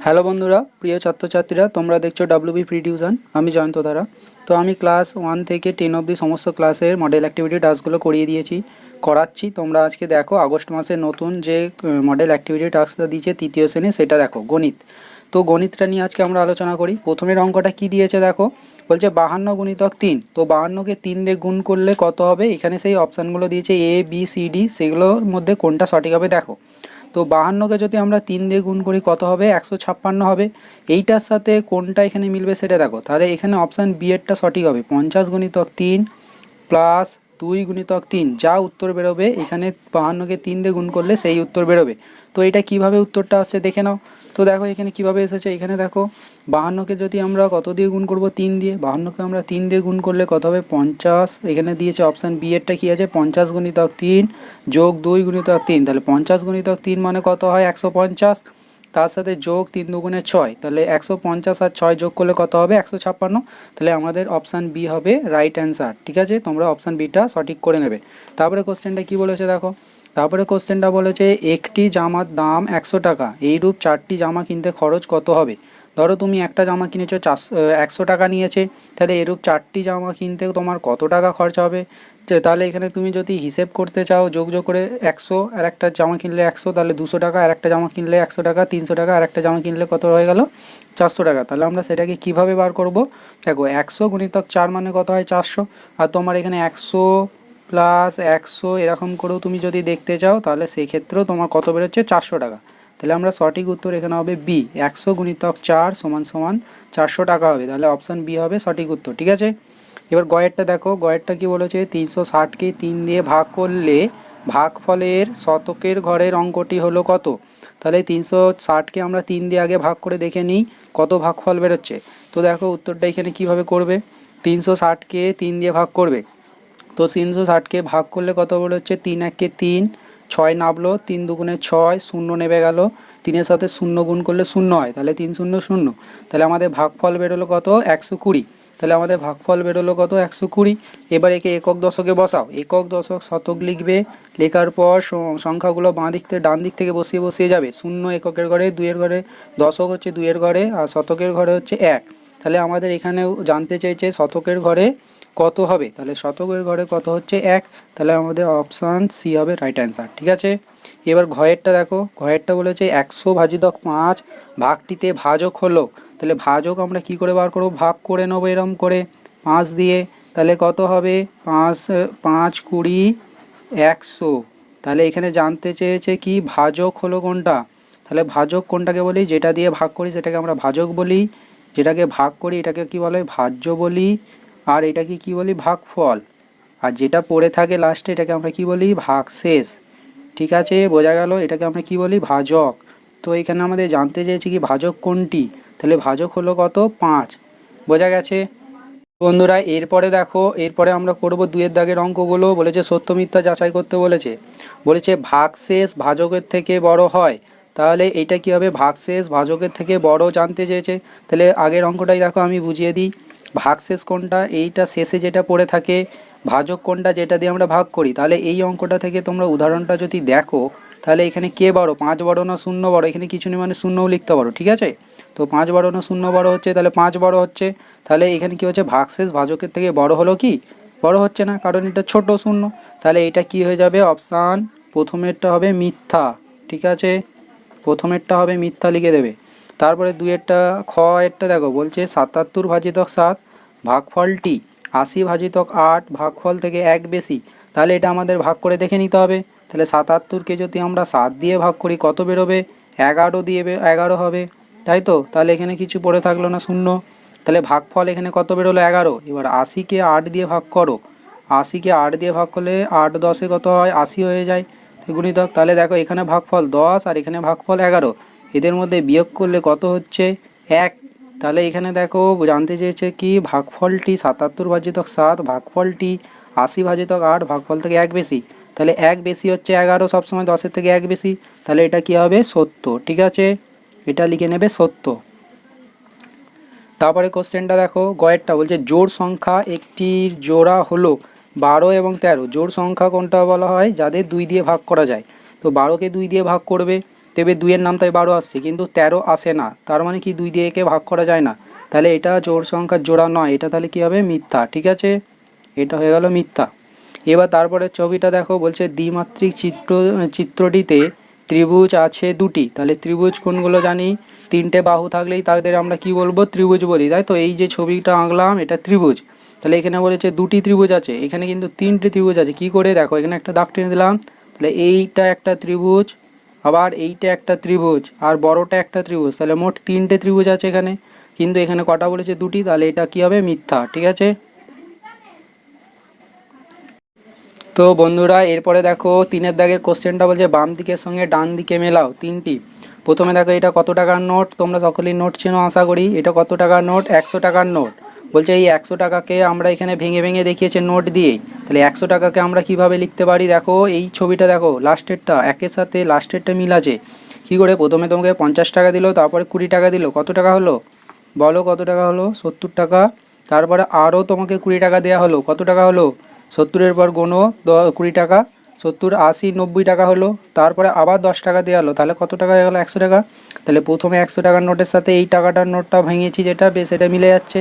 Hello বন্ধুরা, প্রিয় ছাত্রছাত্রীরা, তোমরা দেখছো ডাব্লিউবি প্রি টিউশন। আমি জয়ন্ত ধারা। তো আমি ক্লাস 1 থেকে 10 অবধি সমস্ত ক্লাসের মডেল অ্যাক্টিভিটি টাস্কগুলো করাচ্ছি। তোমরা আজকে দেখো আগস্ট মাসের নতুন যে মডেল অ্যাক্টিভিটি টাস্কটা দিয়েছে তৃতীয় শ্রেণী, সেটা দেখো গণিত। তো গণিতটা নিয়ে আজকে আমরা আলোচনা করি। প্রথমের অঙ্কটা কি দিয়েছে দেখো, বলছে 52 গুণিতক 3। তো 52কে 3 দিয়ে গুণ করলে কত হবে? এখানে সেই অপশানগুলো দিয়েছে এ বি সি ডি, সেগুলোর মধ্যে কোনটা সঠিক হবে দেখো। তো 52কে যদি আমরা 3 দিয়ে গুণ করি কত হবে? 156 হবে। এইটার সাথে কোনটা এখানে মিলবে সেটা দেখো। তাহলে এখানে অপশান বি এরটা সঠিক হবে, 50 গুণিতক 3 প্লাস 2 গুণিতক 3। যা উত্তর বেরোবে এখানে 52কে 3 দিয়ে গুণ করলে সেই উত্তর বেরোবে। তো এটা কিভাবে উত্তরটা আসছে দেখে নাও। তো দেখো এখানে কিভাবে এসেছে, এখানে দেখো 52কে যদি আমরা কত দিয়ে গুণ করব? 3 দিয়ে। 52কে আমরা 3 দিয়ে গুণ করলে কত হবে? 50। এখানে দিয়েছে অপশান বি এরটা কি আছে? 50 গুণিতক 3 যোগ 2 গুণিতক 3। তাহলে 50 গুণিতক 3 মানে কত হয়? 150। তার সাথে যোগ 3 দুগুণে 6, তাহলে 150 আর 6 যোগ করলে কত হবে? 156। তাহলে আমাদের অপশান বি হবে রাইট অ্যান্সার। ঠিক আছে, তোমরা অপশান বিটা সঠিক করে নেবে। তারপরে কোশ্চেনটা কি বলেছে দেখো। তারপরে কোশ্চেনটা বলেছে একটি জামার দাম 100 টাকা, এইরূপ 4টি জামা কিনতে খরচ কত হবে? ধরো তুমি একটা জামা কিনেছো 100 টাকা নিয়েছে, তাহলে এরূপ 4টি জামা কিনতে তোমার কত টাকা খরচা হবে? তাহলে এখানে তুমি যদি হিসেব করতে চাও, যোগ করে 100 আর একটা জামা কিনলে 100, তাহলে 200 টাকা, আর একটা জামা কিনলে 100 টাকা, 300 টাকা, আর একটা জামা কিনলে কত হয়ে গেল? 400 টাকা। তাহলে আমরা সেটাকে কিভাবে বার করব? দেখো 100 গুণিতক 4 মানে কত হয়? 400। আর তোমার এখানে 100 প্লাস 100 এরকম করেও তুমি যদি দেখতে চাও, তাহলে সেই ক্ষেত্রেও তোমার কত বেরোচ্ছে? 400 টাকা। তাহলে আমরা সঠিক উত্তর এখানে হবে বি, 100 গুণিতক 4 সমান সমান 400 টাকা হবে। তাহলে অপশান বি হবে সঠিক উত্তর। ঠিক আছে, এবার গয়েরটা দেখো। গয়েরটা কি বলেছে? 360কে 3 দিয়ে ভাগ করলে ভাগফলের শতকের ঘরের অঙ্কটি হলো কত? তাহলে 360কে আমরা 3 দিয়ে আগে ভাগ করে দেখে নিই কত ভাগফল বেরোচ্ছে। তো দেখো উত্তরটা এখানে কিভাবে করবে। 360কে 3 দিয়ে ভাগ করবে, তো 360কে ভাগ করলে কত বেরোচ্ছে? 3 1 কে 3, 6 নামলো, 3 দুগুণে 6, শূন্য নেমে গেল, 3-এর সাথে 0 গুণ করলে 0 হয়, তাহলে 3 0 0। তাহলে আমাদের ভাগফল বেরোলো কত? 120। তাহলে আমাদের ভাগফল বেরোলো কত? 120। এবার একে একক দশকে বসাও। একক দশক শতক লিখবে, লেখার পর সংখ্যাগুলো বাঁ দিক থেকে ডান দিক থেকে বসিয়ে বসিয়ে যাবে। 0 এককের ঘরে, 2-এর ঘরে, দশক হচ্ছে 2-এর ঘরে, আর শতকের ঘরে হচ্ছে 1। তাহলে আমাদের এখানেও জানতে চেয়েছে শতকের ঘরে কত হবে। তাহলে শতকের ঘরে কত হচ্ছে? 1। তাহলে আমাদের অপশান সি হবে রাইট অ্যান্সার। ঠিক আছে, এবার ঘয়েরটা দেখো। ঘয়েরটা বলেছে 100 ভাজিতক 5 ভাগটিতে ভাজক হলো। তাহলে ভাজক আমরা কি করে বার করবো? ভাগ করে নেবো এরম করে 5 দিয়ে। তাহলে কত হবে? 5 5 20 100। তাহলে এখানে জানতে চেয়েছে কি ভাজক হলো কোনটা। তাহলে ভাজক কোনটাকে বলি? যেটা দিয়ে ভাগ করি সেটাকে আমরা ভাজক বলি, যেটাকে ভাগ করি এটাকে কি বলে? ভাজ্য বলি, আর এটাকে কি বলি? ভাগফল। আর যেটা পড়ে থাকে লাস্টে এটাকে আমরা কি বলি? ভাগশেষ। ঠিক আছে, বোঝা গেল? এটাকে আমরা কি বলি? ভাজক। তো এখানে আমাদের জানতে চেয়েছি কি ভাজক কোনটি। তাহলে ভাজক হলো কত? 5। বোঝা গেছে বন্ধুরা? এরপরে দেখো, এরপরে আমরা করব 2-এর দাগের অঙ্কগুলো। বলেছে সত্য মিথ্যা যাচাই করতে বলেছে। বলেছে ভাগশেষ ভাজকের থেকে বড় হয়। তাহলে এটা কি হবে? ভাগশেষ ভাজকের থেকে বড় জানতে চেয়েছে। তাহলে আগের অঙ্কটাই দেখো আমি বুঝিয়ে দিই। ভাগশেষ কোনটা? এইটা শেষে যেটা পড়ে থাকে। ভাজক কোনটা? যেটা দিয়ে আমরা ভাগ করি। তাহলে এই অঙ্কটা থেকে তোমরা উদাহরণটা যদি দেখো, তাহলে এখানে কে বড়? 5 বড় না 0 বড়? এখানে কিছু নেই মানে 0ও লিখতে পারো। ঠিক আছে, তো 5 বড় না 0 বড় হচ্ছে? তাহলে 5 বড় হচ্ছে। তাহলে এখানে কি হচ্ছে? ভাগশেষ ভাজকের থেকে বড় হলো কি? বড় হচ্ছে না, কারণ এটা ছোট 0। তাহলে এটা কি হয়ে যাবে? অপশান প্রথমেরটা হবে মিথ্যা। ঠিক আছে, প্রথমেরটা হবে মিথ্যা, লিখে দেবে। তারপরে 2-এরটা খ এরটা দেখো। বলছে 77 ভাজিতক 7 ভাগফলটি 80 ভাজিতক 8 ভাগফল থেকে 1 বেশি। তাহলে এটা আমাদের ভাগ করে দেখে নিতে হবে। তাহলে 77কে যদি আমরা 7 দিয়ে ভাগ করি কত বেরোবে? 11 দিয়ে 11 হবে, তাই তো? তাহলে এখানে কিছু পড়ে থাকলো না, 0। তাহলে ভাগফল এখানে কত বেরোলো? 11। এবার 80কে 8 দিয়ে ভাগ করো। 80কে 8 দিয়ে ভাগ করলে 8 10-এ কত হয়? 80 হয়ে যায় গুণিতক। তাহলে দেখো এখানে ভাগফল 10 আর এখানে ভাগফল 11, এদের মধ্যে বিয়োগ করলে কত হচ্ছে? 1। তাহলে এখানে দেখো জানতে চেয়েছে কি ভাগফলটি 77 ভাজিতক 7 ভাগফলটি 80 ভাজিতক 8 ভাগফল থেকে 1 বেশি। তাহলে 1 বেশি হচ্ছে 11, সবসময় 10-এর থেকে 1 বেশি। তাহলে এটা কি হবে? সত্য। ঠিক আছে, এটা লিখে নেবে সত্য। তারপরে কোশ্চেনটা দেখো। গয়েরটা বলছে জোড় সংখ্যা একটির জোড়া হলো 12 এবং 13। জোড় সংখ্যা কোনটা বলা হয়? যাদের 2 দিয়ে ভাগ করা যায়। তো 12কে 2 দিয়ে ভাগ করবে, তবে 2-এর নাম তাই 12 আসছে, কিন্তু 13 আসে না। তার মানে কি 2 দিয়ে একে ভাগ করা যায় না, তাহলে এটা জোড় সংখ্যার জোড়া নয়, এটা তাহলে কী হবে, মিথ্যা। ঠিক আছে, এটা হয়ে গেল মিথ্যা। এবার তারপরে ছবিটা দেখো, বলছে দ্বিমাত্রিক চিত্রটিতে ত্রিভুজ আছে দুটি। তাহলে ত্রিভুজ কোনগুলো জানি, 3টে বাহু থাকলেই তাদের আমরা কি বলবো, ত্রিভুজ বলি, তাই তো। এই যে ছবিটা আঁকলাম এটা ত্রিভুজ, তাহলে এখানে বলেছে দুটি ত্রিভুজ আছে, এখানে কিন্তু 3টে ত্রিভুজ আছে। কি করে দেখো, এখানে একটা দাগ টেনে দিলাম, তাহলে এইটা একটা ত্রিভুজ, আবার এইটা একটা ত্রিভুজ, আর বড়টা একটা ত্রিভুজ, তাহলে মোট 3টে ত্রিভুজ আছে এখানে। কিন্তু এখানে কটা বলেছে, দুটি, তাহলে এটা কি হবে, মিথ্যা। ঠিক আছে। তো বন্ধুরা এরপরে দেখো 3-এর দাগের কোশ্চেনটা বলছে বাম দিকের সঙ্গে ডান দিকে মেলাও 3টি। প্রথমে দেখো এটা কত টাকার নোট, তোমরা সকলেই নোট চেনো আশা করি। এটা কত টাকার নোট, 100 টাকার নোট। বলছে এই 100 টাকাকে আমরা এখানে ভেঙে ভেঙে দেখিয়েছে নোট দিয়েই। তাহলে 100 টাকাকে আমরা কিভাবে লিখতে পারি, দেখো এই ছবিটা দেখো, লাস্টেরটা একের সাথে লাস্টেরটা মিল আছে। কী করে, প্রথমে তোমাকে 50 টাকা দিল, তারপরে 20 টাকা দিল, কত টাকা হলো বলো, কত টাকা হলো, 70 টাকা। তারপরে আরও তোমাকে 20 টাকা দেওয়া হলো, কত টাকা হলো, 70-এর পর গোনো 20 টাকা, 70, 80, 90 টাকা হলো। তারপরে আবার 10 টাকা দেওয়া হলো, তাহলে কত টাকা হয়ে গেলো, 100 টাকা। তাহলে প্রথমে 100 টাকার নোটের সাথে এই টাকাটার নোটটা ভেঙেছি যেটা, বেশ এটা মিলে যাচ্ছে।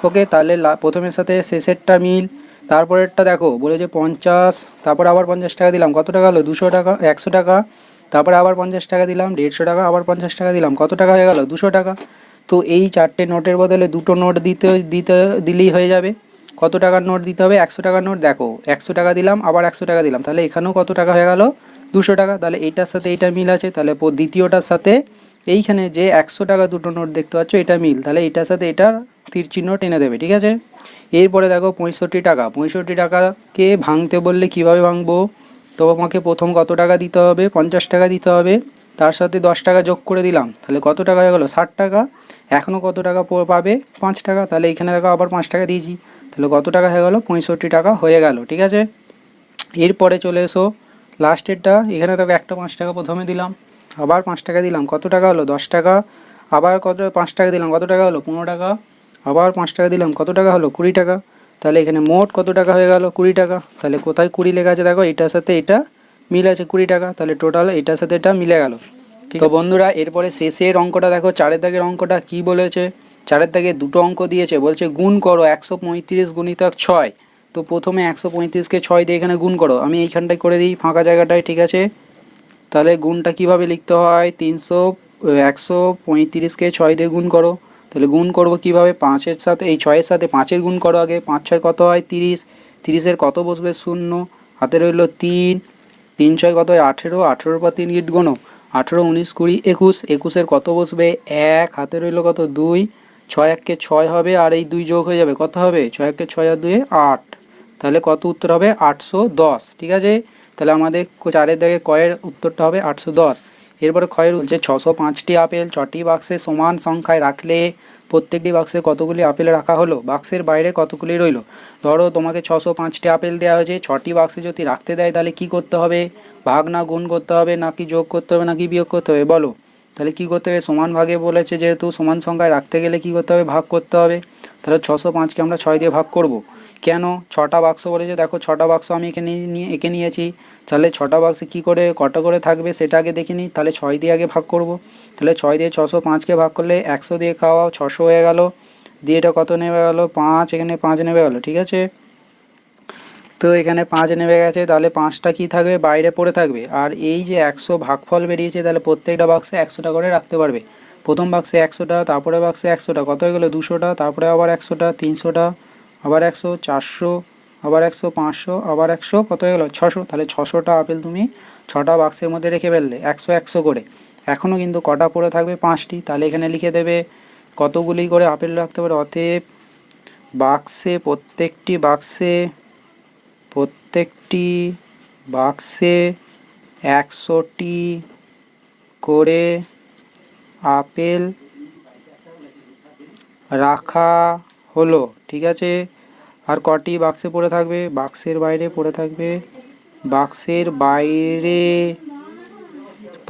ওকে, তাহলে প্রথমের সাথে শেষেরটা মিল। তারপরেরটা দেখো বলেছে 50, তারপর আবার 50 টাকা দিলাম, কত টাকা হলো, 200 টাকা, 100 টাকা। তারপরে আবার 50 টাকা দিলাম, 150 টাকা, আবার 50 টাকা দিলাম, কত টাকা হয়ে গেল, 200 টাকা। তো এই 4টে নোটের বদলে 2টো নোট দিলেই হয়ে যাবে। কত টাকার নোট দিতে হবে, 100 টাকার নোট। দেখো 100 টাকা দিলাম, আবার 100 টাকা দিলাম, তাহলে এখানেও কত টাকা হয়ে গেল, 200 টাকা। তাহলে এইটার সাথে এইটা মিল আছে, তাহলে দ্বিতীয়টার সাথে এইখানে যে 100 টাকা দুটো নোট দেখতে পাচ্ছ এটা মিল, তাহলে এটার সাথে এটার তীর চিহ্ন টেনে দেবে। ঠিক আছে। এরপরে দেখো 65 টাকা, 65 টাকাকে ভাঙতে বললে কিভাবে ভাঙবো, তো আমাকে প্রথম কত টাকা দিতে হবে, 50 টাকা দিতে হবে, তার সাথে 10 টাকা যোগ করে দিলাম, তাহলে কত টাকা হয়ে গেলো, 60 টাকা। এখনও কত টাকা পাবে, 5 টাকা, তাহলে এখানে দেখো আবার 5 টাকা দিয়েছি, তাহলে কত টাকা হয়ে গেল, 65 টাকা হয়ে গেল। ঠিক আছে। এরপরে চলে এসো লাস্টেরটা, এখানে দেখো একটা 5 টাকা প্রথমে দিলাম, আবার 5 টাকা দিলাম, কত টাকা হলো, 10 টাকা। আবার কত 5 টাকা দিলাম, কত টাকা হলো, 15 টাকা। আবার 5 টাকা দিলাম, কত টাকা হলো, 20 টাকা। তাহলে এখানে মোট কত টাকা হয়ে গেল, 20 টাকা। তাহলে কোথায় 20 লেখা আছে দেখো, এটার সাথে এটা মিল আছে, 20 টাকা, তাহলে টোটাল এটার সাথে এটা মিলে গেল। তো বন্ধুরা এরপরে শেষের অঙ্কটা দেখো, 4-এর দাগের অঙ্কটা কি বলেছে, 4-এর দাগে দুটো অঙ্ক দিয়েছে, বলছে গুণ করো 135 গুণিতক 6। তো প্রথমে 135কে 6 দিয়ে এখানে গুণ করো, আমি এইখানটায় করে দিই ফাঁকা জায়গাটায়। ঠিক আছে। তাহলে গুণটা কিভাবে লিখতে হয়, 135কে 6 দিয়ে গুণ করো। তাহলে গুণ করব কিভাবে, 5-এর সাথে এই 6-এর সাথে 5-এর গুণ করো আগে, 5 6 কত হয়, 30, 30-এর কত বসবে, 0, হাতে রইল 3, 3 6 কত হয়, 18, 18-এর পর 3 গিট গোনো, 18, 19, 20, 21, 21-এর কত বসবে, 1, হাতে রইল কত, 2, 6 1 কে 6 হবে, আর এই 2 যোগ হয়ে যাবে, কত হবে, 6 1 কে 6 আর 2 8, তাহলে কত উত্তর হবে, 810। ঠিক আছে। তাহলে আমাদের 4-এর দাগে কয়ের উত্তরটা হবে 810। এরপরে ক্ষয়ের বলছে 605টি আপেল 6টি বাক্সে সমান সংখ্যায় রাখলে প্রত্যেকটি বাক্সে কতগুলি আপেল রাখা হলো, বাক্সের বাইরে কতগুলি রইল। ধরো তোমাকে 605টি আপেল দেওয়া হয়েছে, 6টি বাক্সে যদি রাখতে দেয় তাহলে কি করতে হবে, ভাগ না গুণ করতে হবে, নাকি যোগ করতে হবে, নাকি বিয়োগ করতে হবে, বলো। তাহলে কি করতে হবে, সমান ভাগে বলেছে, যেহেতু সমান সংখ্যায় রাখতে গেলে কি করতে হবে, ভাগ করতে হবে। তাহলে 605কে আমরা 6 দিয়ে ভাগ করব। কেন, 6টা বাক্স বলেছে, দেখো 6টা বাক্স আমি এঁকে নিয়েছি, তাহলে 6টা বাক্সে কী করে কটা করে থাকবে সেটা আগে দেখে নিই। তাহলে 6 দিয়ে আগে ভাগ করব, তাহলে 6 দিয়ে 605কে ভাগ করলে 100 দিয়ে খাওয়াও 600 হয়ে গেল, দিয়ে এটা কত নেমে গেল, 5, এখানে 5 নেমে গেল। ঠিক আছে। তো এখানে 5 নেমে গেছে, তাহলে 5টা কী থাকবে, বাইরে পড়ে থাকবে। আর এই যে 100 ভাগফল বেরিয়েছে, তাহলে প্রত্যেকটা বাক্সে 100টা করে রাখতে পারবে। প্রথম বাক্সে 100টা, তারপরে বাক্সে 100টা, কত হয়ে গেলো, 200টা, তারপরে আবার 100টা, 300টা, আবার 100, 400, আবার 100, 500, আবার 100, কত হয়ে গেলো, 600। তাহলে 600টা আপেল তুমি 6টা বাক্সের মধ্যে রেখে ফেললে 100 100 করে। এখনও কিন্তু কটা পড়ে থাকবে, 5টি। তাহলে এখানে লিখে দেবে কতগুলি করে আপেল রাখতে পারে, অতএব বাক্সে প্রত্যেকটি বাক্সে 100টি করে আপেল রাখা হলো। ঠিক আছে। আর কটি বাক্সে পড়ে থাকবে, বাক্সের বাইরে পড়ে থাকবে, বাক্সের বাইরে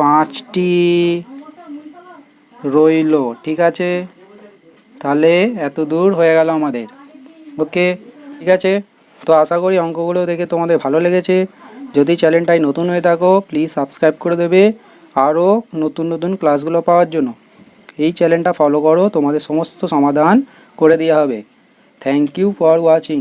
5টি রইল। ঠিক আছে। তাহলে এত দূর হয়ে গেল আমাদের। ওকে, ঠিক আছে। তো আশা করি অঙ্কগুলো দেখে তোমাদের ভালো লেগেছে। যদি চ্যানেলটাই নতুন হয়ে থাকো প্লিজ সাবস্ক্রাইব করে দেবে, আরও নতুন নতুন ক্লাসগুলো পাওয়ার জন্য এই চ্যানেলটা ফলো করো, তোমাদের সমস্ত সমাধান করে দেওয়া হবে। Thank you for watching.